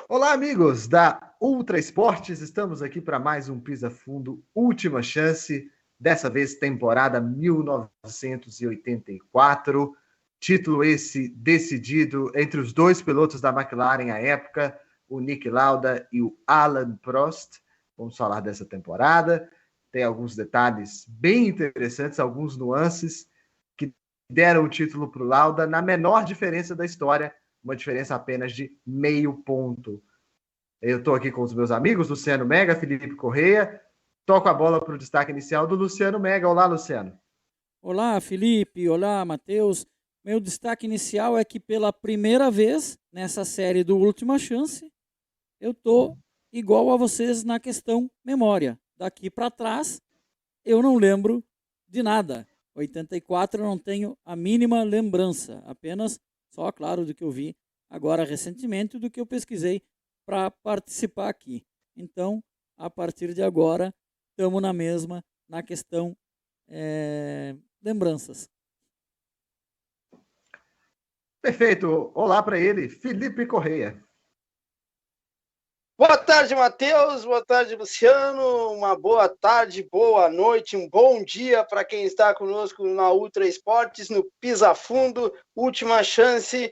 Olá, amigos da Ultra Esportes. Estamos aqui para mais um Pisa Fundo Última Chance, dessa vez temporada 1984. Título esse decidido entre os dois pilotos da McLaren à época, o Niki Lauda e o Alain Prost. Vamos falar dessa temporada. Tem alguns detalhes bem interessantes, alguns nuances que deram o título para o Lauda na menor diferença da história, uma diferença apenas de meio ponto. Eu estou aqui com os meus amigos, Luciano Mega, Felipe Correia. Toco a bola para o destaque inicial do Luciano Mega. Olá, Luciano. Olá, Felipe. Olá, Matheus. Meu destaque inicial é que pela primeira vez nessa série do Última Chance, eu tô igual a vocês na questão memória. Daqui para trás, eu não lembro de nada. 84 eu não tenho a mínima lembrança, apenas só, claro, do que eu vi agora recentemente, do que eu pesquisei para participar aqui. Então, a partir de agora, estamos na mesma na questão lembranças. Perfeito. Olá para ele, Felipe Correia. Boa tarde, Matheus. Boa tarde, Luciano. Uma boa tarde, boa noite, um bom dia para quem está conosco na Ultra Esportes, no Pisa Fundo, última chance.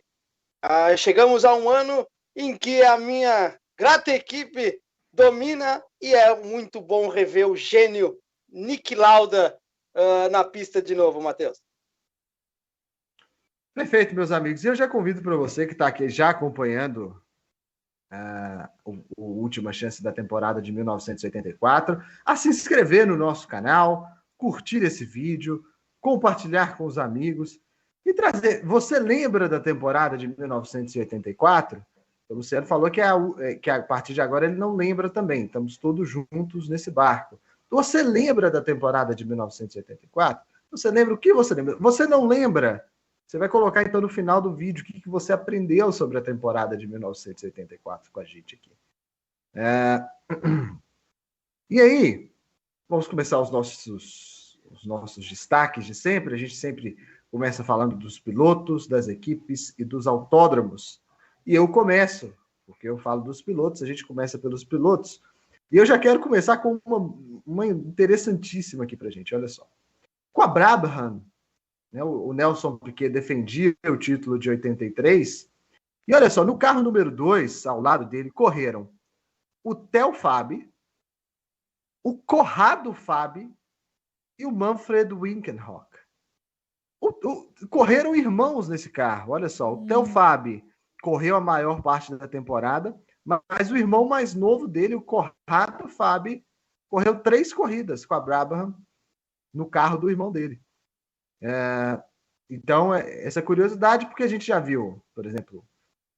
Chegamos a um ano em que a minha grata equipe domina e é muito bom rever o gênio Niki Lauda na pista de novo, Matheus. Perfeito, meus amigos. E eu já convido para você que está aqui já acompanhando o Última Chance da temporada de 1984, a se inscrever no nosso canal, curtir esse vídeo, compartilhar com os amigos e trazer. Você lembra da temporada de 1984? O Luciano falou que a partir de agora ele não lembra também. Estamos todos juntos nesse barco. Você lembra da temporada de 1984? Você lembra o que você lembra? Você não lembra? Você vai colocar, então, no final do vídeo o que você aprendeu sobre a temporada de 1984 com a gente aqui. E aí, vamos começar os nossos destaques de sempre. A gente sempre começa falando dos pilotos, das equipes e dos autódromos. E eu começo, porque eu falo dos pilotos, a gente começa pelos pilotos. E eu já quero começar com uma interessantíssima aqui pra gente, olha só. Com a Brabham, né, o Nelson Piquet defendia o título de 83. E olha só, no carro número 2, ao lado dele, correram o Theo Fabi, o Corrado Fabi e o Manfred Winkenhock. Correram irmãos nesse carro, olha só. O Theo Fabi correu a maior parte da temporada, mas o irmão mais novo dele, o Corrado Fabi, correu 3 corridas com a Brabham no carro do irmão dele. Então, essa curiosidade, porque a gente já viu, por exemplo,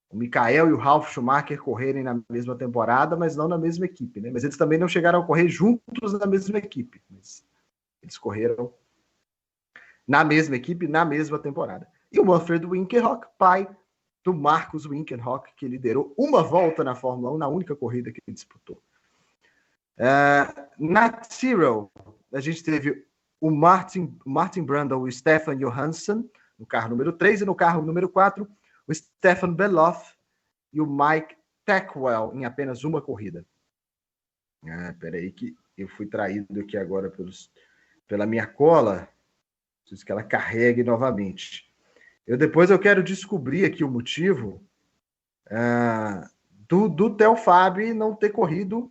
o Michael e o Ralf Schumacher correrem na mesma temporada, mas não na mesma equipe, né? Mas eles também não chegaram a correr juntos na mesma equipe. Mas eles correram na mesma equipe, na mesma temporada. E o Manfred Winkenhock, pai do Marcus Winkenhock, que liderou uma volta na Fórmula 1, na única corrida que ele disputou. Na Tyrrell, a gente teve o Martin Brundle e o Stefan Johansson no carro número 3, e no carro número 4, o Stefan Beloff e o Mike Tackwell em apenas uma corrida. Peraí que eu fui traído aqui agora pela minha cola. Preciso que ela carregue novamente. Depois eu quero descobrir aqui o motivo do Theo Fabi não ter corrido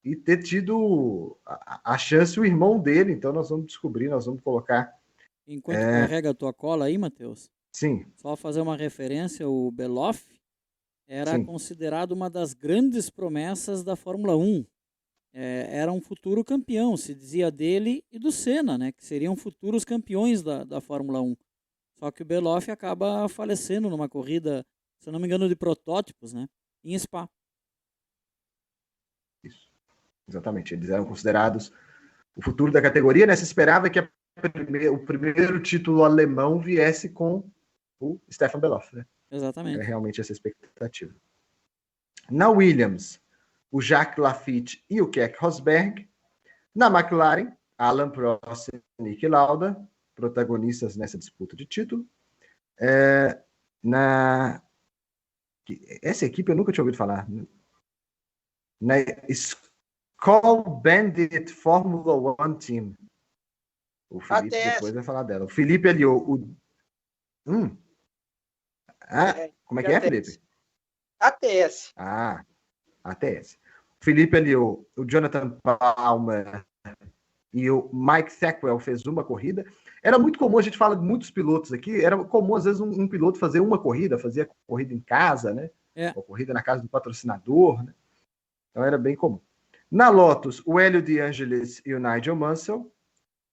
e ter tido a chance o irmão dele. Então nós vamos descobrir, nós vamos colocar... Enquanto carrega a tua cola aí, Matheus, sim, só fazer uma referência, o Beloff era sim, considerado uma das grandes promessas da Fórmula 1. Era um futuro campeão, se dizia dele e do Senna, né, que seriam futuros campeões da Fórmula 1. Só que o Beloff acaba falecendo numa corrida, se eu não me engano, de protótipos, né, em Spa. isso. Exatamente, eles eram considerados o futuro da categoria, né? Se esperava que o primeiro título alemão viesse com o Stefan Beloff, né? Exatamente. Era realmente essa expectativa. Na Williams, o Jacques Laffite e o Keck Rosberg. Na McLaren, Alain Prost e Niki Lauda, protagonistas nessa disputa de título. Na Essa equipe eu nunca tinha ouvido falar. Na Skull Bandit Formula One Team. O Felipe depois vai falar dela. O Felipe aliou o... como é que é, Felipe? ATS. ATS. O Felipe aliou o Jonathan Palmer e o Mike Thackwell fez uma corrida. Era muito comum, a gente fala de muitos pilotos aqui, era comum às vezes um piloto fazer uma corrida, fazia corrida em casa, né? Uma corrida na casa do patrocinador, né? Então era bem comum. Na Lotus, o Hélio de Angelis e o Nigel Mansell.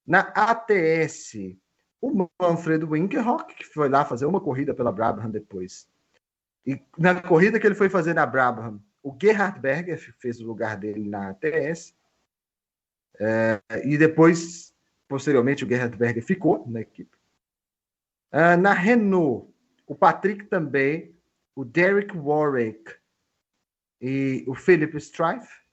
Na ATS, o Manfred Winkelhock, que foi lá fazer uma corrida pela Brabham depois. E na corrida que ele foi fazer na Brabham, o Gerhard Berger fez o lugar dele na ATS. E depois, posteriormente, o Gerhard Berger ficou na equipe. Na Renault, o Patrick também, o Derek Warwick e o Philip Strife.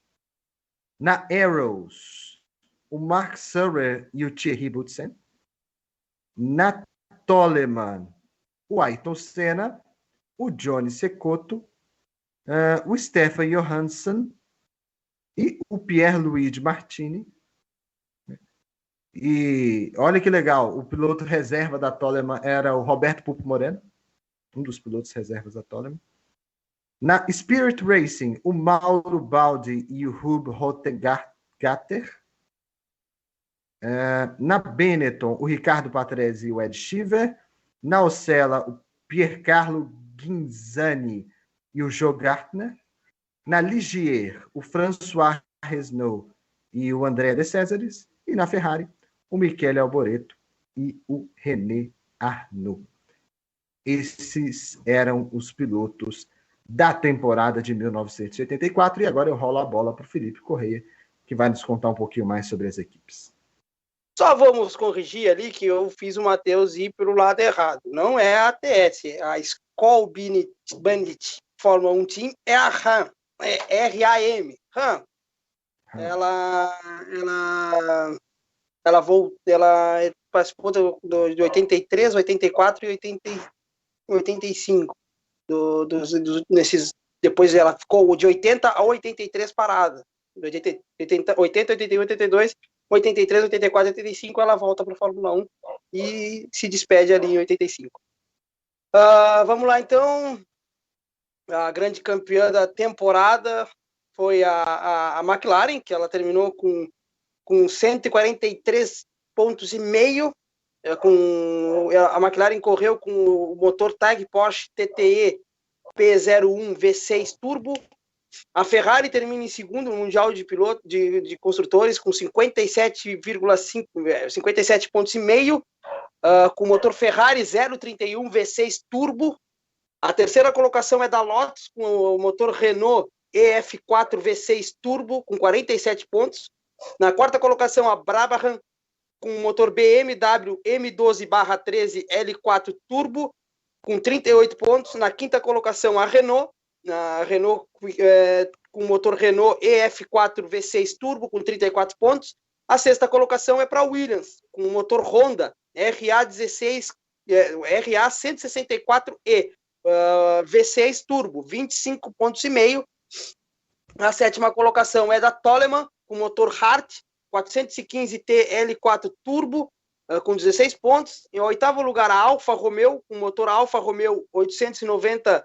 Na Arrows, o Mark Surrer e o Thierry Boutsen. Na Toleman, o Ayrton Senna, o Johnny Cecotto, o Stefan Johansson e o Pierre-Luigi Martini. E olha que legal, o piloto reserva da Toleman era o Roberto Pupo Moreno, um dos pilotos reservas da Toleman. Na Spirit Racing, o Mauro Baldi e o Hub Hottegatter. Na Benetton, o Ricardo Patrese e o Ed Shiver. Na Ocella, o Piercarlo Ghinzani e o Joe Gartner. Na Ligier, o François Resnaud e o André de Césares. E na Ferrari, o Michele Alboreto e o René Arnoux. Esses eram os pilotos da temporada de 1984. E agora eu rolo a bola para o Felipe Correia, que vai nos contar um pouquinho mais sobre as equipes. Só vamos corrigir ali que eu fiz o Matheus ir para o lado errado. Não é a ATS, a Skull Bandit Fórmula 1 Team é a RAM, é RAM. RAM. Ela participou de 83, 84 e 85. Depois ela ficou de 80 a 83 parada. 80, 81, 82, 83, 84, 85, ela volta para a Fórmula 1 e se despede ali em 85. Vamos lá, então. A grande campeã da temporada foi a McLaren, que ela terminou com 143,5 pontos. A McLaren correu com o motor Tag Porsche TTE P01 V6 Turbo. A Ferrari termina em segundo no Mundial de Piloto de Construtores com 57,5 pontos, com o motor Ferrari 031 V6 Turbo. A terceira colocação é da Lotus com o motor Renault EF4 V6 Turbo com 47 pontos. Na quarta colocação, a Brabham com o motor BMW M12/13 L4 Turbo com 38 pontos. Na quinta colocação, a Renault com o motor Renault EF4 V6 Turbo com 34 pontos. A sexta colocação é para a Williams com o motor Honda RA 164E V6 Turbo, 25,5 pontos. A sétima colocação é da Toleman com motor Hart 415T L4 Turbo com 16 pontos. Em oitavo lugar, a Alfa Romeo com motor Alfa Romeo 890T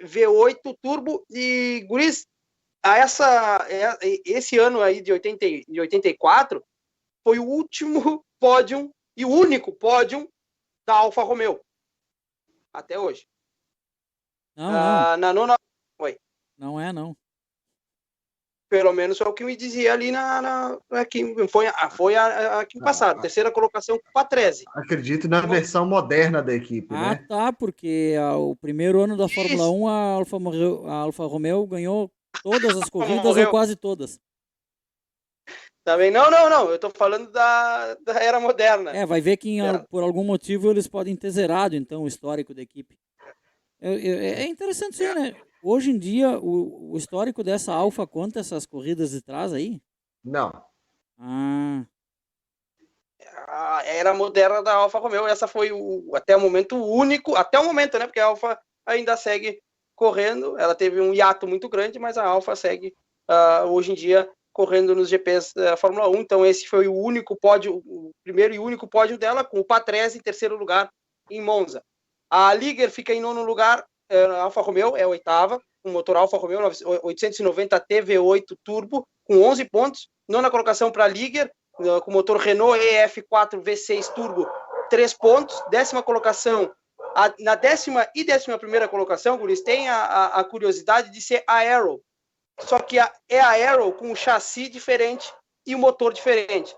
V8 Turbo. E guris, esse ano aí de 84 foi o último pódio e o único pódio da Alfa Romeo até hoje. Não. Na nona... Oi. Não. Pelo menos é o que me dizia ali aqui, foi aqui no passado. Terceira colocação com o Patrese. Acredito na versão moderna da equipe, né? Tá, porque o primeiro ano da Fórmula 1 a Alfa Romeo ganhou todas as corridas ou quase todas. Também não, eu tô falando da era moderna. Vai ver que por algum motivo eles podem ter zerado então o histórico da equipe. É interessante isso aí, né? Hoje em dia, o histórico dessa Alfa conta essas corridas de trás aí? Não. a era moderna da Alfa Romeo. Essa foi até o momento único, até o momento, né? Porque a Alfa ainda segue correndo. Ela teve um hiato muito grande, mas a Alfa segue hoje em dia correndo nos GPs da Fórmula 1. Então esse foi o único pódio, o primeiro e único pódio dela, com o Patrese em terceiro lugar em Monza. A Liger fica em nono lugar, a Alfa Romeo é a oitava, com motor Alfa Romeo 890T V8 Turbo, com 11 pontos. Nona colocação para a Liger, com motor Renault EF4 V6 Turbo, 3 pontos. Décima colocação, na décima e 11ª colocação, Guris, tem a curiosidade de ser a Arrow, só que é a Arrow com um chassi diferente e um motor diferente.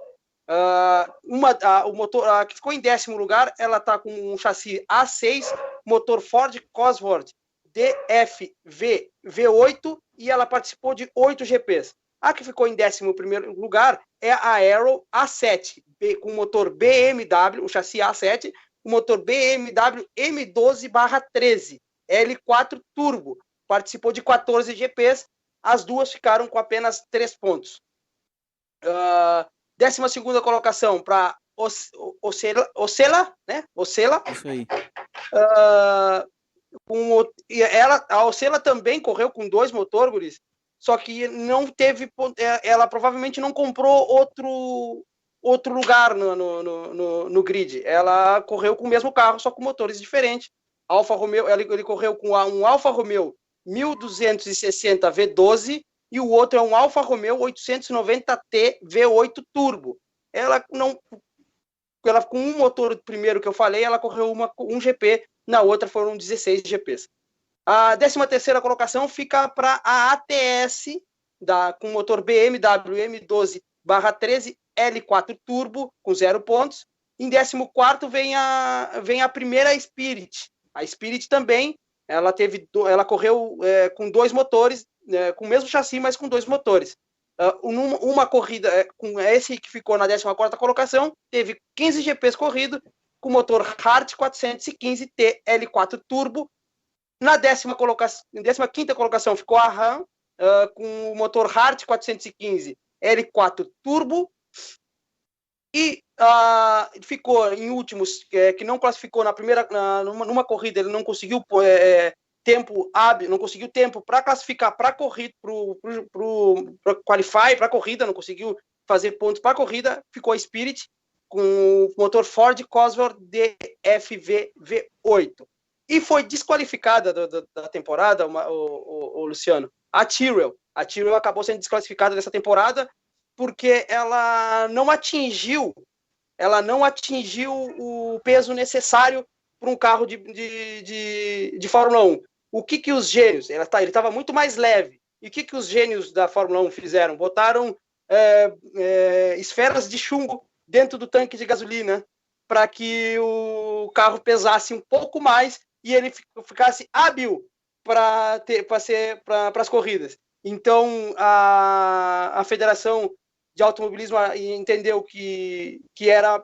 O motor, a que ficou em 10º lugar, ela está com um chassi A6, motor Ford Cosworth DFV V8, e ela participou de 8 GPs. A que ficou em 11º lugar é a Arrow A7, com motor BMW, o chassi A7, o motor BMW M12/13 L4 Turbo. Participou de 14 GPs, as duas ficaram com apenas 3 pontos. 12ª colocação para Osella, né? Osella. Isso aí. A Osella também correu com 2 motores, guris, só que não teve, ela provavelmente não comprou outro lugar no grid. Ela correu com o mesmo carro, só com motores diferentes. Alfa Romeo, ele correu com um Alfa Romeo 1260 V12 e o outro é um Alfa Romeo 890T V8 Turbo. Ela com um motor primeiro que eu falei, ela correu um GP, na outra foram 16 GPs. A 13ª colocação fica para a ATS, com motor BMW M12/13 L4 Turbo, com 0 pontos. Em 14º vem a primeira Spirit. A Spirit também, ela correu com 2 motores, com o mesmo chassi, mas com 2 motores. Uma corrida, com esse que ficou na 14ª colocação, teve 15 GPs corridos, com motor Hart 415T L4 Turbo. Na 15ª colocação ficou a RAM, com o motor Hart 415 L4 Turbo. E ficou em últimos, que não classificou na primeira, numa corrida, ele não conseguiu tempo hábil, não conseguiu tempo para classificar para corrida, para qualify, para corrida, não conseguiu fazer pontos para corrida. Ficou a Spirit com o motor Ford Cosworth DFV V8 e foi desqualificada da temporada, o Luciano, a Tyrrell. A Tyrrell acabou sendo desqualificada dessa temporada porque ela não atingiu o peso necessário para um carro de Fórmula 1. O que os gênios... Ele estava muito mais leve. E o que os gênios da Fórmula 1 fizeram? Botaram esferas de chumbo dentro do tanque de gasolina para que o carro pesasse um pouco mais e ele ficasse hábil para as corridas. Então, a Federação de Automobilismo entendeu que era,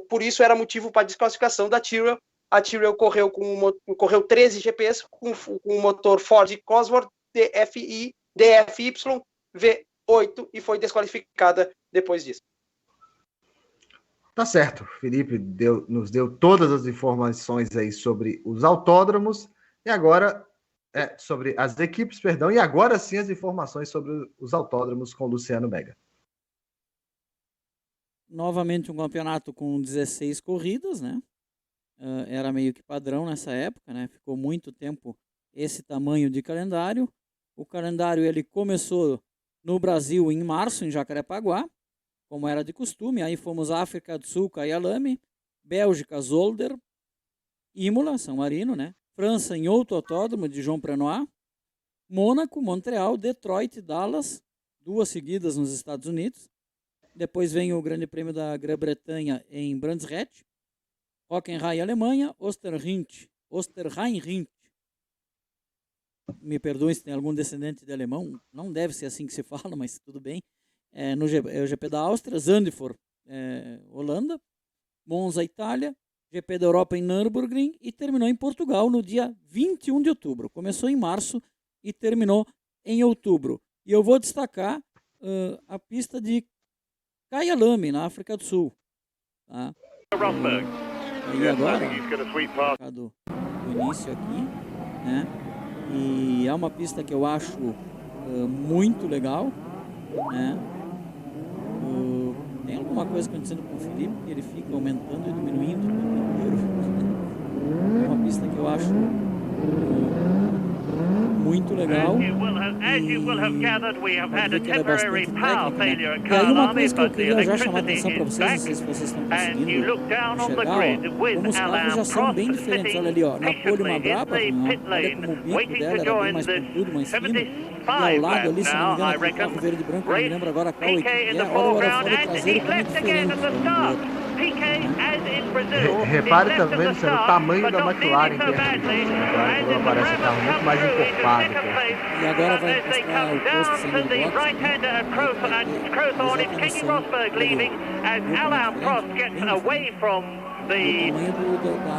por isso era motivo para a desclassificação da Tyrrell. A Tyrrell correu 13 GPs com o motor Ford Cosworth DFY V8 e foi desqualificada depois disso. Tá certo, Felipe nos deu todas as informações aí sobre os autódromos e agora sobre as equipes, perdão, e agora sim as informações sobre os autódromos com Luciano Mega. Novamente um campeonato com 16 corridas, né? Era meio que padrão nessa época, né? Ficou muito tempo esse tamanho de calendário. O calendário ele começou no Brasil em março, em Jacarepaguá, como era de costume. Aí fomos África do Sul, Kyalami, Bélgica, Zolder, Imola, São Marino, né? França em outro autódromo de Jean-Prenois, Mônaco, Montreal, Detroit, Dallas, 2 seguidas nos Estados Unidos. Depois vem o Grande Prêmio da Grã-Bretanha em Brands Hatch, Hockenheim, Alemanha, Osterrhein-Rindt. Me perdoem se tem algum descendente de alemão, não deve ser assim que se fala, mas tudo bem. O GP da Áustria, Zandvoort, Holanda, Monza, Itália, GP da Europa em Nürburgring e terminou em Portugal no dia 21 de outubro. Começou em março e terminou em outubro. E eu vou destacar a pista de Kyalami, na África do Sul. Tá? E agora, do início aqui, né? E é uma pista que eu acho muito legal, né? Tem alguma coisa acontecendo com o Felipe que ele fica aumentando e diminuindo o tempo inteiro. É uma pista que eu acho muito legal. E pode ver que ela é bastante técnica, né? E aí uma coisa que eu queria já chamar a atenção para vocês, não sei se vocês estão conseguindo enxergar, ó, como os carros já são bem diferentes. Olha ali, ó, na pole uma braba, olha como o bico dela era bem mais pontudo, mais fino. E ao lado ali, se não me engano, aquele carro verde e branco, não me lembro agora qual equipe é. Olha o aerofólio traseiro como é diferente. Repare também, Luciano, o tamanho da McLaren, que aparece um carro muito mais encorpado. E agora vai mostrar o posto sendo do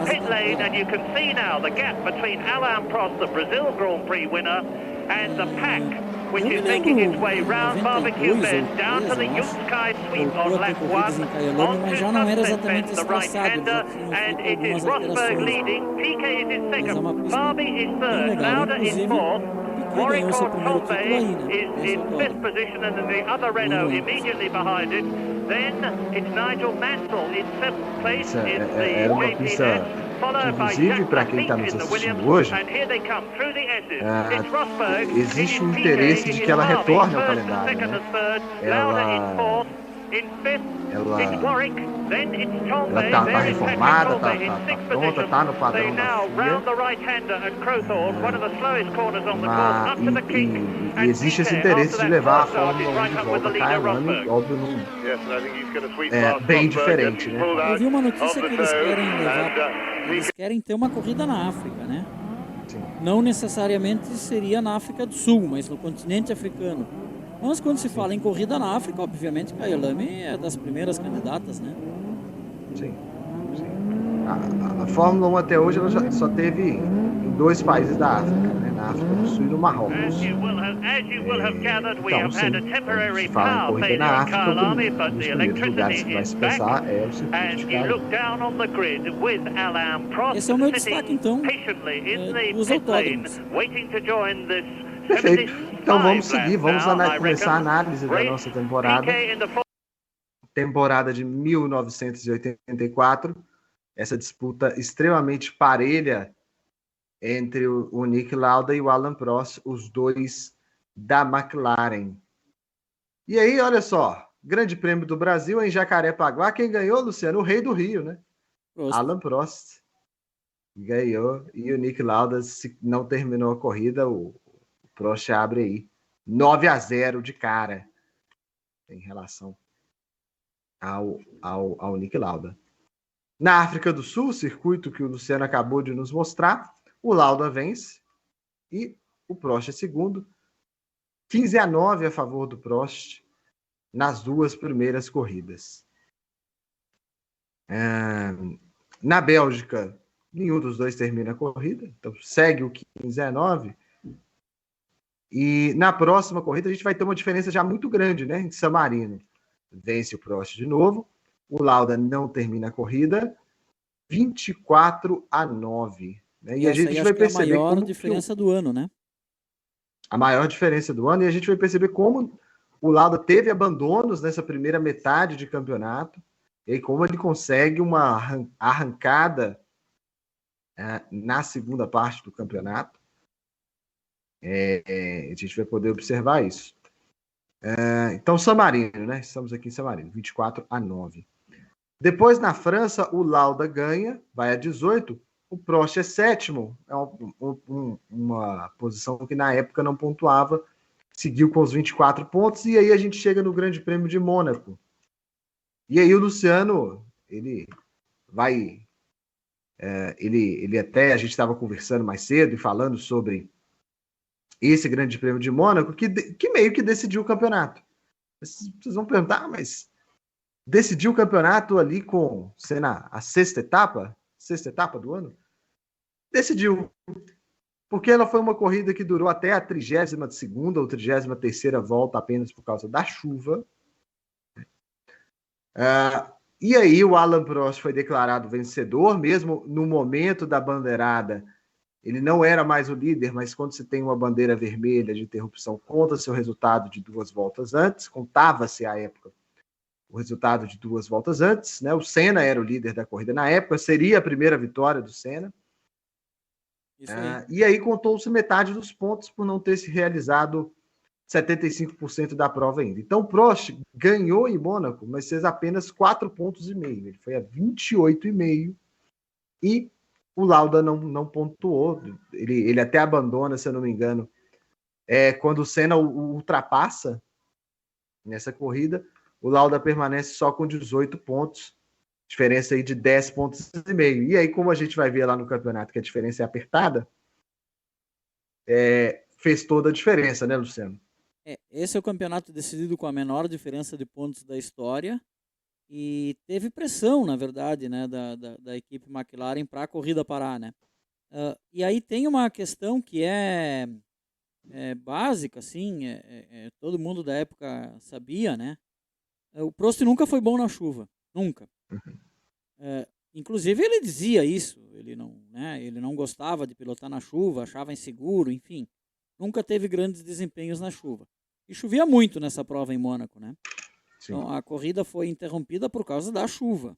pit lane, and you can see now the gap between Alain Prost, the Brazil Grand Prix winner, and the pack, which is making its way round Barbecue Bend, down to the Yucai Sweep on lap 1, onto Sunset Bend, the right-hander, and it is Rosberg leading, Piquet is in second, Barbie is third, Lauda is fourth, Warwick Torpe is in fifth position, and then the other Renault immediately behind it. Then it's Nigel Mansell in seventh place in the JPS. Inclusive, para quem está nos assistindo hoje, existe um interesse de que ela retorne ao calendário. Né? Ela está reformada, está pronta, está no padrão da FIA. E existe esse interesse de levar a Fórmula 1 de volta a Tailândia, óbvio, bem diferente. Né? Eu vi uma notícia que eles querem ter uma corrida na África, né? Sim. Não necessariamente seria na África do Sul, mas no continente africano. Mas quando se fala em corrida na África, obviamente que a Kyalami é das primeiras candidatas, né? Sim. A Fórmula 1 até hoje ela só teve em 2 países da África, né? Na África do Sul e no Marrocos. Então, sim, quando se fala em corrida na África, um dos primeiros lugares que vai se pensar é o circuito de Kyalami. Esse é o meu destaque, então, dos autódromos. Perfeito. Então vamos seguir, vamos começar a análise da nossa temporada. Temporada de 1984. Essa disputa extremamente parelha entre o Nick Lauda e o Alain Prost, os dois da McLaren. E aí, olha só, Grande Prêmio do Brasil em Jacarepaguá, quem ganhou, Luciano? O Rei do Rio, né? Alain Prost ganhou, e o Nick Lauda não terminou a corrida, o Prost abre aí 9-0 de cara em relação ao Nick Lauda. Na África do Sul, circuito que o Luciano acabou de nos mostrar, o Lauda vence e o Prost é segundo. 15-9 a favor do Prost nas 2 primeiras corridas. Na Bélgica, nenhum dos dois termina a corrida, então segue o 15-9. E na próxima corrida a gente vai ter uma diferença já muito grande, né? Em San Marino vence o Prost de novo, o Lauda não termina a corrida, 24-9. Né? E a gente vai perceber a maior diferença do ano, né? A maior diferença do ano, e a gente vai perceber como o Lauda teve abandonos nessa primeira metade de campeonato, e como ele consegue uma arrancada na segunda parte do campeonato. A gente vai poder observar isso. Então, San Marino, né? Estamos aqui em San Marino, 24-9. Depois, na França, o Lauda ganha, vai a 18. O Prost é sétimo, é uma posição que na época não pontuava, seguiu com os 24 pontos, e aí a gente chega no Grande Prêmio de Mônaco. E aí o Luciano, ele vai... ele até, a gente estava conversando mais cedo e falando sobre esse Grande Prêmio de Mônaco, que meio que decidiu o campeonato. Vocês vão perguntar, mas decidiu o campeonato ali com, sendo a sexta etapa do ano? Decidiu. Porque ela foi uma corrida que durou até a 32ª ou 33ª volta apenas por causa da chuva. E aí o Alain Prost foi declarado vencedor, mesmo no momento da bandeirada. Ele não era mais o líder, mas quando você tem uma bandeira vermelha de interrupção, conta seu resultado de 2 voltas antes, contava-se à época o resultado de 2 voltas antes, né? O Senna era o líder da corrida na época, seria a primeira vitória do Senna. E aí contou-se metade dos pontos por não ter se realizado 75% da prova ainda. Então, Prost ganhou em Mônaco, mas fez apenas 4,5 pontos. Ele foi a 28,5 e o Lauda não pontuou. Ele até abandona, se eu não me engano, quando o Senna o ultrapassa nessa corrida, o Lauda permanece só com 18 pontos, diferença aí de 10,5 pontos. E aí, como a gente vai ver lá no campeonato que a diferença é apertada, fez toda a diferença, né, Luciano? Esse é o campeonato decidido com a menor diferença de pontos da história e teve pressão, na verdade, né, da equipe McLaren para a corrida parar, né? E aí tem uma questão que é básica, assim, todo mundo da época sabia, né? O Prost nunca foi bom na chuva, nunca. Inclusive ele dizia isso, ele não gostava de pilotar na chuva, achava inseguro, enfim. Nunca teve grandes desempenhos na chuva. E chovia muito nessa prova em Mônaco, né? Sim. Então a corrida foi interrompida por causa da chuva.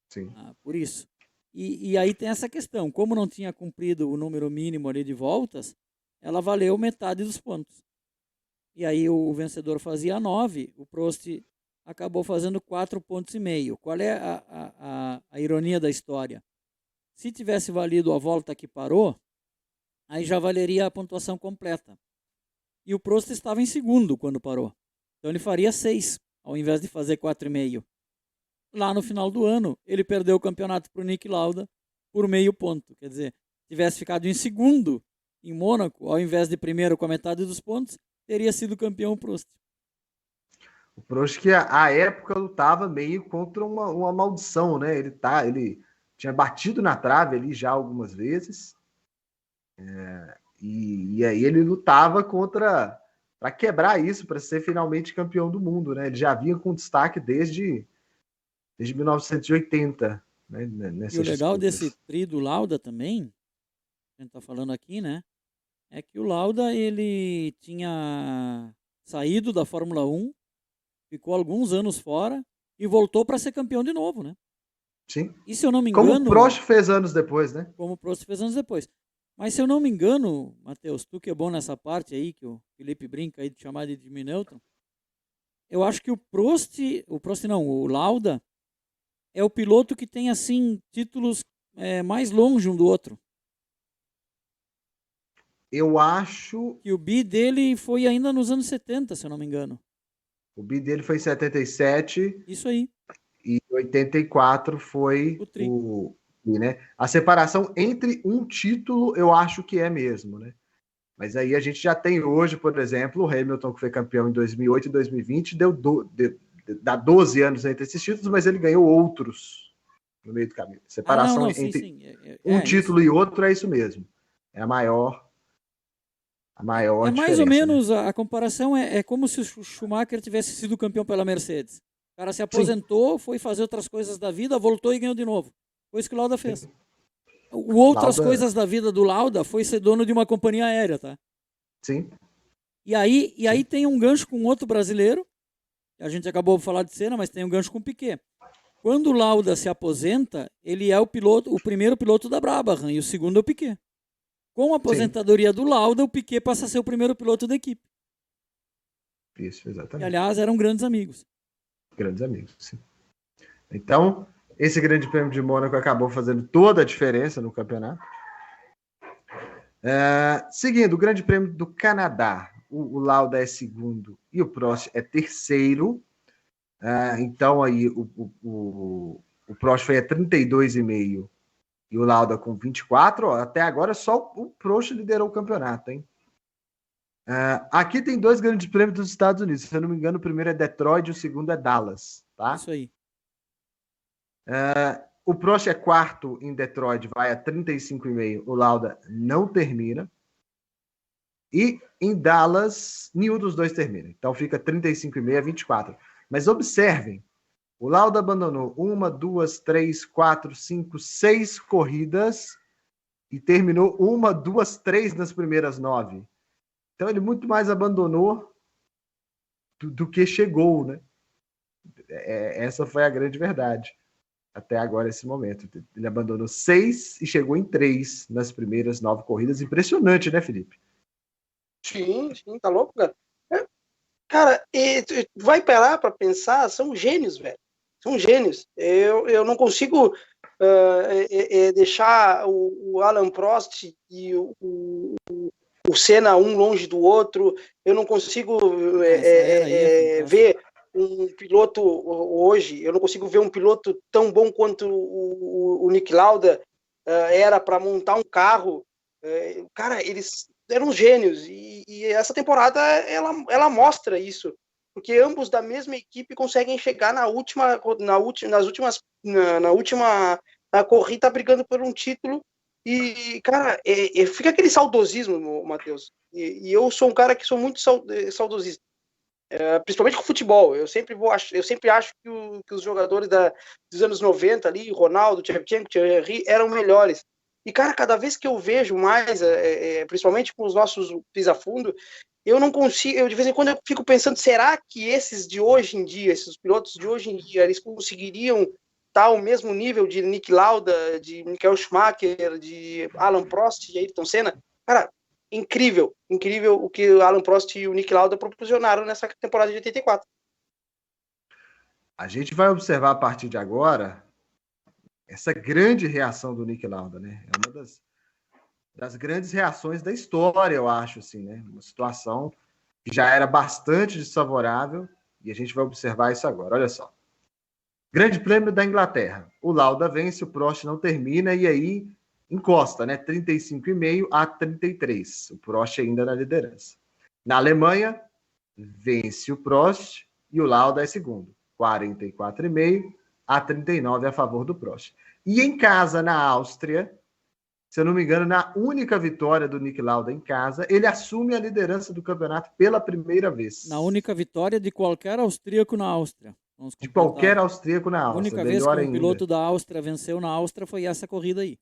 Sim. Por isso. E aí tem essa questão, como não tinha cumprido o número mínimo ali de voltas, ela valeu metade dos pontos. E aí o vencedor fazia 9, o Prost acabou fazendo 4,5 pontos. Qual é a ironia da história? Se tivesse valido a volta que parou, aí já valeria a pontuação completa. E o Prost estava em segundo quando parou. Então ele faria 6, ao invés de fazer 4,5. Lá no final do ano, ele perdeu o campeonato para o Niki Lauda por meio ponto. Quer dizer, tivesse ficado em segundo em Mônaco, ao invés de primeiro com a metade dos pontos, teria sido campeão o Prost. O Prost que à época lutava meio contra uma maldição, né? Ele tinha batido na trave ali já algumas vezes. E aí ele lutava para quebrar isso, para ser finalmente campeão do mundo, né? Ele já vinha com destaque desde 1980, né? E o legal desse tri do Lauda também, a gente tá falando aqui, né? É que o Lauda, ele tinha saído da Fórmula 1, ficou alguns anos fora e voltou para ser campeão de novo, né? Sim. E se eu não me engano... Como o Prost fez anos depois, né? Como o Prost fez anos depois. Mas se eu não me engano, Matheus, tu que é bom nessa parte aí, que o Felipe brinca aí de chamar de Jimmy Neutron, eu acho que o Lauda é o piloto que tem, assim, títulos mais longe um do outro. Eu acho... que o bi dele foi ainda nos anos 70, se eu não me engano. O bi dele foi em 77. Isso aí. E 84 foi o né? A separação entre um título, eu acho que é mesmo, né? Mas aí a gente já tem hoje, por exemplo, o Hamilton, que foi campeão em 2008 e 2020, dá 12 anos entre esses títulos, mas ele ganhou outros no meio do caminho. Separação entre um título e outro é isso mesmo. É a maior diferença, mais ou menos, né? a comparação é como se o Schumacher tivesse sido campeão pela Mercedes. O cara se aposentou, foi fazer outras coisas da vida, voltou e ganhou de novo. Foi isso que o Lauda fez. Sim. Outras coisas da vida do Lauda foi ser dono de uma companhia aérea, tá? Sim. E aí tem um gancho com outro brasileiro. A gente acabou de falar de Senna, mas tem um gancho com o Piquet. Quando o Lauda se aposenta, ele é o primeiro piloto da Brabham e o segundo é o Piquet. Com a aposentadoria do Lauda, o Piquet passa a ser o primeiro piloto da equipe. Isso, exatamente. E, aliás, eram grandes amigos. Grandes amigos, sim. Então, esse Grande Prêmio de Mônaco acabou fazendo toda a diferença no campeonato. Seguindo, o Grande Prêmio do Canadá. O Lauda é segundo e o Prost é terceiro. Então, aí, o Prost foi a 32,5 e o Lauda com 24. Até agora, só o Prost liderou o campeonato, hein? Aqui tem 2 grandes prêmios dos Estados Unidos. Se eu não me engano, o primeiro é Detroit e o segundo é Dallas, tá? Isso aí. O Prost é quarto em Detroit, vai a 35,5. O Lauda não termina. E em Dallas, nenhum dos dois termina. Então fica 35,5 a 24. Mas observem O Lauda abandonou 1, 2, 3, 4, 5, 6 corridas e terminou 1, 2, 3 nas primeiras 9. Então ele muito mais abandonou do que chegou, né? Essa foi a grande verdade até agora, esse momento. Ele abandonou 6 e chegou em 3 nas primeiras 9 corridas. Impressionante, né, Felipe? Sim, tá louco, cara. Cara, vai parar para pensar, são gênios, velho. São gênios. Eu não consigo deixar o Alain Prost e o Senna um longe do outro. Eu não consigo ver um piloto hoje. Eu não consigo ver um piloto tão bom quanto o Niki Lauda era para montar um carro. Cara, eles eram gênios e essa temporada ela mostra isso, porque ambos da mesma equipe conseguem chegar na última corrida brigando por um título e cara, fica aquele saudosismo, Matheus, e eu sou um cara que sou muito saudosista, principalmente com futebol. Eu sempre acho que os jogadores dos anos 90 ali, Ronaldo, Shevchenko, Thierry, eram melhores. E, cara, cada vez que eu vejo mais, principalmente com os nossos pisa-fundo, eu não consigo, de vez em quando eu fico pensando, será que esses de hoje em dia, esses pilotos de hoje em dia, eles conseguiriam estar ao mesmo nível de Niki Lauda, de Michael Schumacher, de Alain Prost e Ayrton Senna? Cara, incrível o que o Alain Prost e o Niki Lauda proporcionaram nessa temporada de 84. A gente vai observar a partir de agora essa grande reação do Niki Lauda, né? É uma das grandes reações da história, eu acho, assim, né? Uma situação que já era bastante desfavorável e a gente vai observar isso agora. Olha só. Grande Prêmio da Inglaterra. O Lauda vence, o Prost não termina e aí encosta, né? 35,5 a 33. O Prost ainda na liderança. Na Alemanha, vence o Prost e o Lauda é segundo. 44,5 a 39 a favor do Prost. E em casa, na Áustria, se eu não me engano, na única vitória do Niki Lauda em casa, ele assume a liderança do campeonato pela primeira vez. Na única vitória de qualquer austríaco na Áustria. De qualquer austríaco na Áustria. A única vez que um piloto da Áustria venceu na Áustria foi essa corrida aí.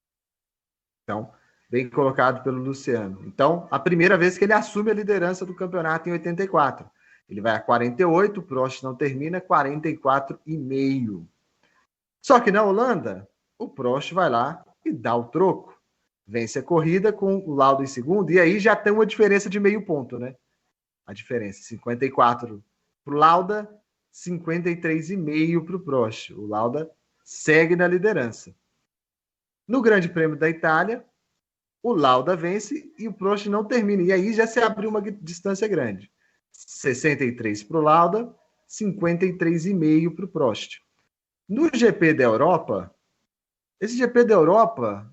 Então, bem colocado pelo Luciano. Então, a primeira vez que ele assume a liderança do campeonato em 84. Ele vai a 48, o Prost não termina, 44,5. Só que na Holanda, o Prost vai lá e dá o troco. Vence a corrida com o Lauda em segundo, e aí já tem uma diferença de meio ponto, né? A diferença, 54 para o Lauda, 53,5 para o Prost. O Lauda segue na liderança. No Grande Prêmio da Itália, o Lauda vence e o Prost não termina. E aí já se abriu uma distância grande. 63 para o Lauda, 53,5 para o Prost. No GP da Europa, esse GP da Europa,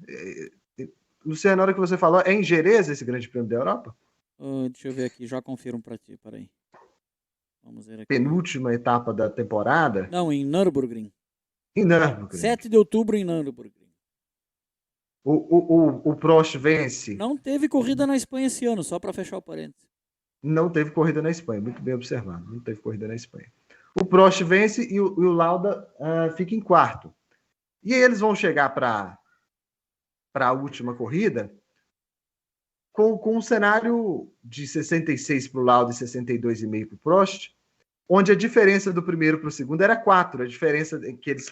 Luciano, na hora que você falou, é em Jerez esse Grande Prêmio da Europa? Deixa eu ver aqui, já confirmo para ti, peraí. Vamos ver aqui. Penúltima etapa da temporada? Não, em Nürburgring. Em Nürburgring. 7 de outubro em Nürburgring. O Prost vence. Não teve corrida na Espanha esse ano, só para fechar o parênteses. Não teve corrida na Espanha, muito bem observado. Não teve corrida na Espanha. O Prost vence e o Lauda fica em quarto. E aí eles vão chegar para a última corrida com um cenário de 66 para o Lauda e 62,5 para o Prost, onde a diferença do primeiro para o segundo era 4. A diferença que eles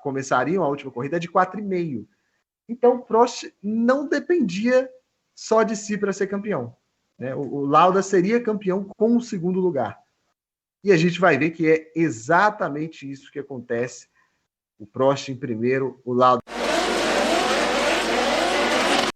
começariam a última corrida é de 4,5. Então o Prost não dependia só de si para ser campeão, né? O Lauda seria campeão com o segundo lugar. E a gente vai ver que é exatamente isso que acontece. O Prost em primeiro, o Lauda.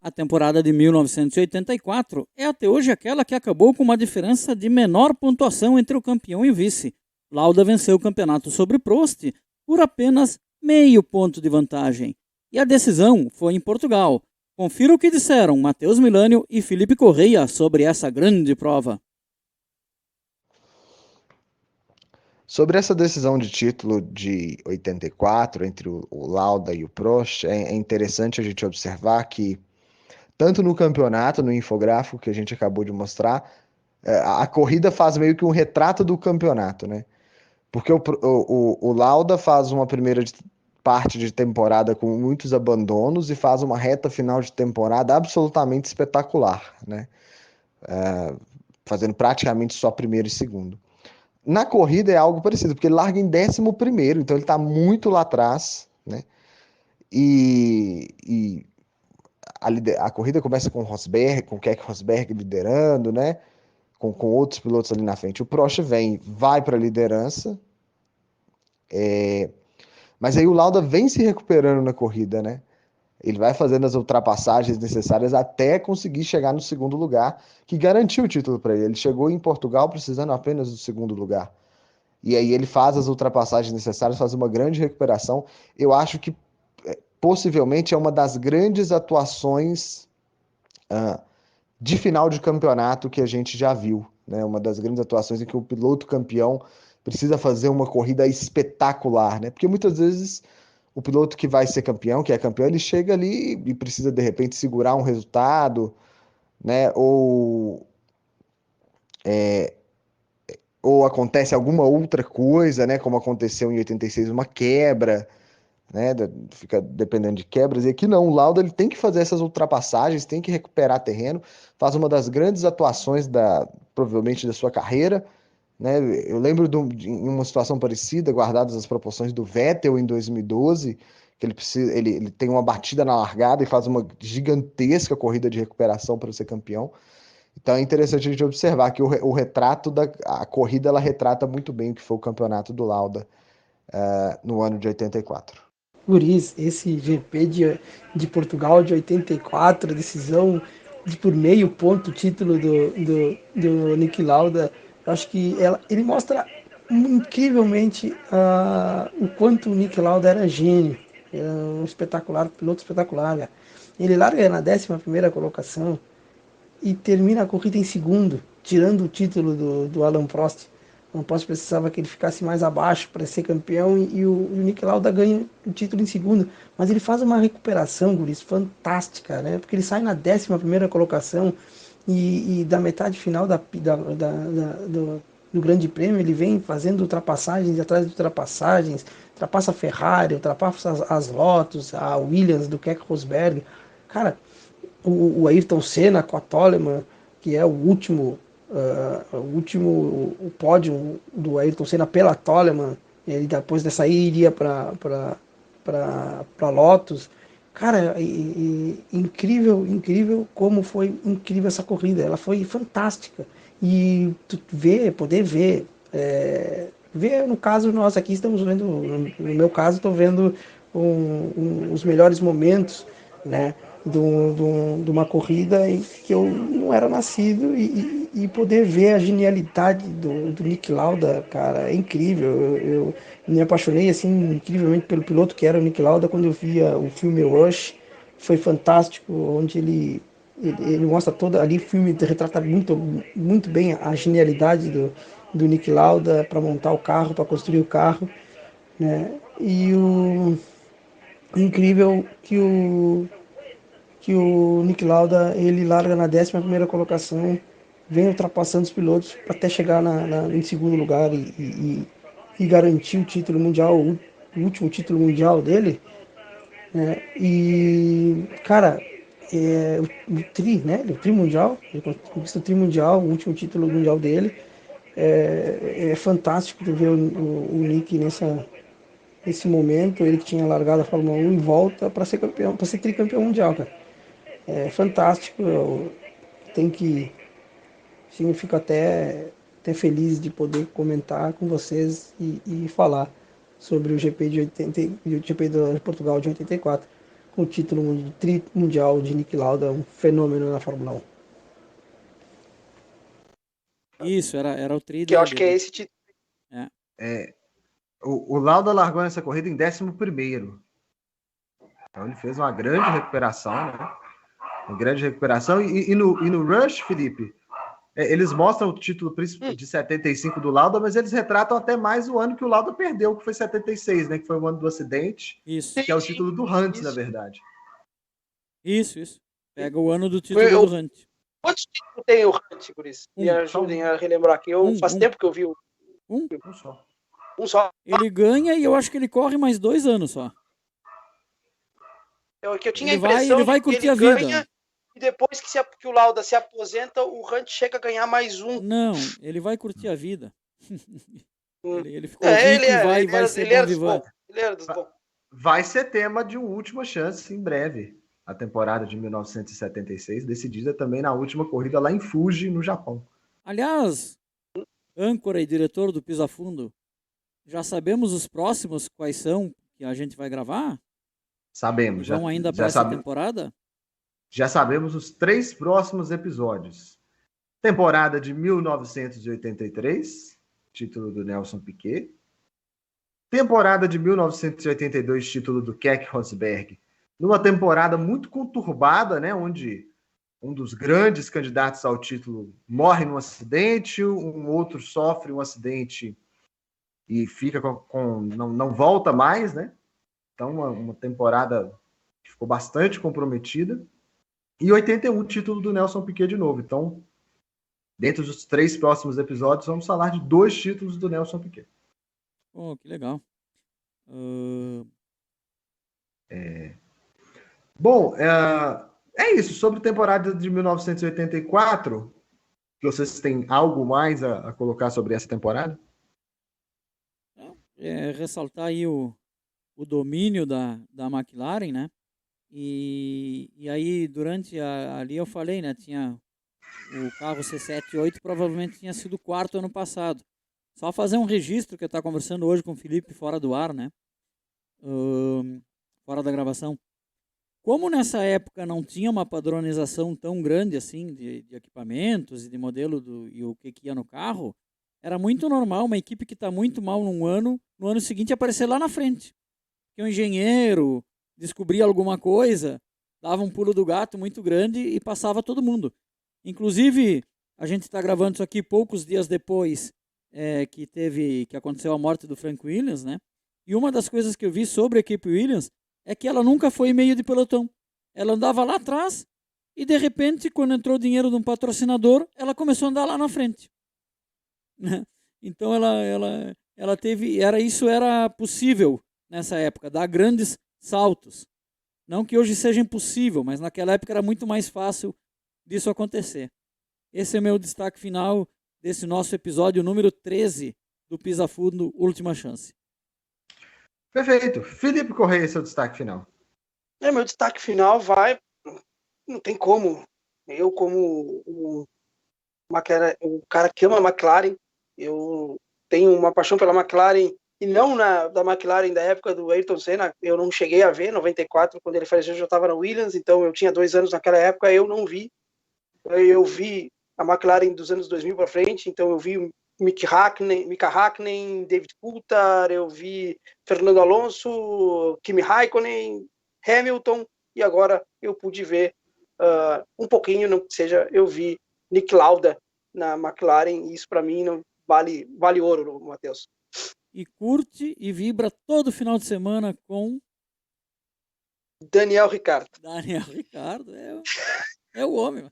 A temporada de 1984 é até hoje aquela que acabou com uma diferença de menor pontuação entre o campeão e o vice. Lauda venceu o campeonato sobre Prost por apenas meio ponto de vantagem. E a decisão foi em Portugal. Confira o que disseram Matheus Milânio e Felipe Correia sobre essa grande prova. Sobre essa decisão de título de 84 entre o Lauda e o Prost, é interessante a gente observar que tanto no campeonato, no infográfico que a gente acabou de mostrar, a corrida faz meio que um retrato do campeonato, né? Porque o Lauda faz uma primeira parte de temporada com muitos abandonos e faz uma reta final de temporada absolutamente espetacular, né? Fazendo praticamente só primeiro e segundo. Na corrida é algo parecido, porque ele larga em 11º, então ele está muito lá atrás, né? E a corrida começa com o Rosberg, com o Keck Rosberg liderando, né? Com outros pilotos ali na frente. O Prost vai para a liderança, mas aí o Lauda vem se recuperando na corrida, né? Ele vai fazendo as ultrapassagens necessárias até conseguir chegar no segundo lugar, que garantiu o título para ele. Ele chegou em Portugal precisando apenas do segundo lugar. E aí ele faz as ultrapassagens necessárias, faz uma grande recuperação. Eu acho que possivelmente é uma das grandes atuações de final de campeonato que a gente já viu, né? Uma das grandes atuações em que o piloto campeão precisa fazer uma corrida espetacular, né? Porque muitas vezes o piloto que vai ser campeão, que é campeão, ele chega ali e precisa de repente segurar um resultado, né? Ou acontece alguma outra coisa, né? Como aconteceu em 86, uma quebra, né? Fica dependendo de quebras. E aqui não, o Lauda ele tem que fazer essas ultrapassagens, tem que recuperar terreno, faz uma das grandes atuações provavelmente da sua carreira, né? Eu lembro em uma situação parecida, guardadas as proporções do Vettel em 2012, que ele tem uma batida na largada e faz uma gigantesca corrida de recuperação para ser campeão. Então é interessante a gente observar que o retrato a corrida ela retrata muito bem o que foi o campeonato do Lauda no ano de 84. Guris, esse GP de Portugal de 84, decisão por meio ponto, título do Niki Lauda, eu acho que ele mostra incrivelmente o quanto o Niki Lauda era gênio, era um piloto espetacular. Cara. Ele larga na 11ª colocação e termina a corrida em segundo, tirando o título do Alain Prost. O Alain Prost precisava que ele ficasse mais abaixo para ser campeão e o Niki Lauda ganha o título em segundo. Mas ele faz uma recuperação, guris, fantástica, né? Porque ele sai na 11ª colocação e da metade final do Grande Prêmio ele vem fazendo ultrapassagens atrás de ultrapassagens, ultrapassa a Ferrari, ultrapassa as Lotus, a Williams do Keck Rosberg. Cara, o Ayrton Senna com a Toleman, que é o último pódio do Ayrton Senna pela Toleman, ele depois dessa aí iria para Lotus. Cara, incrível como foi incrível essa corrida, ela foi fantástica. E poder ver, no caso nós aqui estamos vendo, no meu caso estou vendo os melhores momentos, né, de uma corrida em que eu não era nascido e poder ver a genialidade do Niki Lauda, cara, é incrível. Eu me apaixonei assim incrivelmente pelo piloto que era o Niki Lauda quando eu via o filme Rush. Foi fantástico, onde ele mostra toda ali, o filme retrata muito bem a genialidade do Niki Lauda para montar o carro, para construir o carro, né? E o incrível que o Niki Lauda ele larga na 11ª colocação, vem ultrapassando os pilotos até chegar em segundo lugar e garantir o título mundial, o último título mundial dele, né? E cara, o tri, né? O tri mundial, ele conquista o tri mundial, o último título mundial dele. É fantástico de ver o Niki nesse momento, ele que tinha largado a Fórmula 1 e volta para ser campeão, para ser tricampeão mundial, cara. É fantástico, eu fico até feliz de poder comentar com vocês e falar sobre o GP o GP de Portugal de 84, com o título de tri mundial de Niki Lauda, um fenômeno na Fórmula 1. Isso, era o tri que eu acho que é esse título. O Lauda largou nessa corrida em 11º. Então ele fez uma grande recuperação, né? Uma grande recuperação. E no Rush, Felipe, eles mostram o título de 75 do Lauda, mas eles retratam até mais o ano que o Lauda perdeu, que foi 76, né? Que foi o ano do acidente. Isso. Que é o título do Hunt, na verdade. Isso. Pega o ano do título do Hunt. Quantos títulos tem o Hunt, por isso? Me ajudem a relembrar aqui. Faz tempo que eu vi o... Um só. Um só. Ele ganha e eu acho que ele corre mais 2 anos só. Que eu tinha Ele a impressão vai de que curtir ele a vida. ganha e depois que o Lauda se aposenta, o Hunt chega a ganhar mais um. Não, ele vai curtir a vida. Ele ficou Ele rico e vai ser ele era bom dos vivant. bons. Ele era dos bons. Vai ser tema de uma última chance em breve. A temporada de 1976, decidida também na última corrida lá em Fuji, no Japão. Aliás, âncora e diretor do Pisa Fundo, já sabemos os próximos quais são que a gente vai gravar? Sabemos. Vão ainda para essa temporada? Já sabemos os 3 próximos episódios. Temporada de 1983, título do Nelson Piquet. Temporada de 1982, título do Keck Rosberg. Numa temporada muito conturbada, né, onde um dos grandes candidatos ao título morre num acidente, um outro sofre um acidente e fica não volta mais, né? Então, uma temporada que ficou bastante comprometida. E 81, título do Nelson Piquet de novo. Então, dentro dos 3 próximos episódios, vamos falar de 2 títulos do Nelson Piquet. Oh, que legal. Bom, é isso. Sobre a temporada de 1984, vocês têm algo mais a colocar sobre essa temporada? Ressaltar aí o domínio da McLaren, né? E aí, durante ali eu falei, né? Tinha o carro C7-8, provavelmente tinha sido o 4º ano passado. Só fazer um registro que eu estava conversando hoje com o Felipe fora do ar, né? Fora da gravação. Como nessa época não tinha uma padronização tão grande assim de equipamentos e de modelo e o que ia no carro, era muito normal uma equipe que está muito mal no ano seguinte aparecer lá na frente. Que um engenheiro descobria alguma coisa, dava um pulo do gato muito grande e passava todo mundo. Inclusive, a gente está gravando isso aqui poucos dias depois que aconteceu a morte do Frank Williams, né? E uma das coisas que eu vi sobre a equipe Williams é que ela nunca foi meio de pelotão. Ela andava lá atrás e, de repente, quando entrou o dinheiro de um patrocinador, ela começou a andar lá na frente. Então, ela teve... Isso era possível nessa época, dar grandes saltos. Não que hoje seja impossível, mas naquela época era muito mais fácil disso acontecer. Esse é o meu destaque final desse nosso episódio número 13 do Pisa Fundo, Última Chance. Perfeito. Felipe Correia, seu destaque final. Meu destaque final não tem como. Eu, como o cara que ama a McLaren, eu tenho uma paixão pela McLaren, e não da McLaren da época do Ayrton Senna. Eu não cheguei a ver, 94, quando ele faleceu, eu já estava na Williams, então eu tinha 2 anos naquela época, eu não vi. Eu vi a McLaren dos anos 2000 para frente, então eu vi Mika Hakkinen, David Coulthard, eu vi Fernando Alonso, Kimi Raikkonen, Hamilton, e agora eu pude ver um pouquinho, não que seja, eu vi Nick Lauda na McLaren, e isso para mim não vale ouro, Matheus. E curte e vibra todo final de semana com Daniel Ricciardo. Daniel Ricciardo é o homem.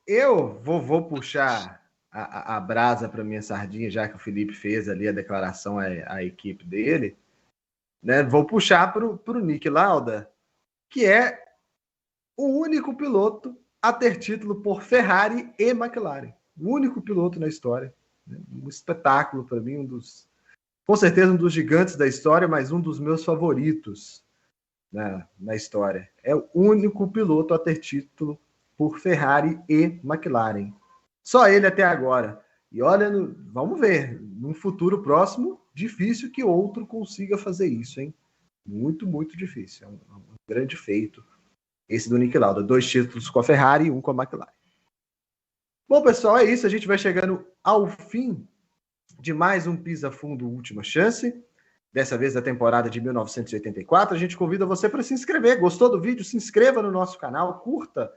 Eu vou puxar a brasa para minha sardinha, já que o Felipe fez ali a declaração à equipe dele, né? Vou puxar para o Nick Lauda, que é o único piloto a ter título por Ferrari e McLaren. O único piloto na história. Né? Um espetáculo para mim, com certeza um dos gigantes da história, mas um dos meus favoritos, né, na história. É o único piloto a ter título por Ferrari e McLaren. Só ele até agora. E olha, vamos ver, num futuro próximo, difícil que outro consiga fazer isso, hein? Muito, muito difícil. É um grande feito esse do Nick Lauda. 2 títulos com a Ferrari e 1 com a McLaren. Bom, pessoal, é isso. A gente vai chegando ao fim de mais um Pisa Fundo Última Chance. Dessa vez da temporada de 1984. A gente convida você para se inscrever. Gostou do vídeo? Se inscreva no nosso canal, curta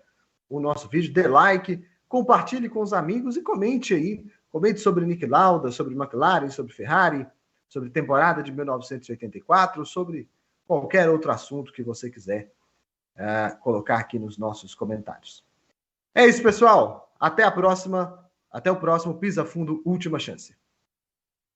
o nosso vídeo, dê like, compartilhe com os amigos e comente aí. Comente sobre Nick Lauda, sobre McLaren, sobre Ferrari, sobre temporada de 1984, sobre qualquer outro assunto que você quiser colocar aqui nos nossos comentários. É isso, pessoal. Até a próxima. Até o próximo Pisa Fundo Última Chance.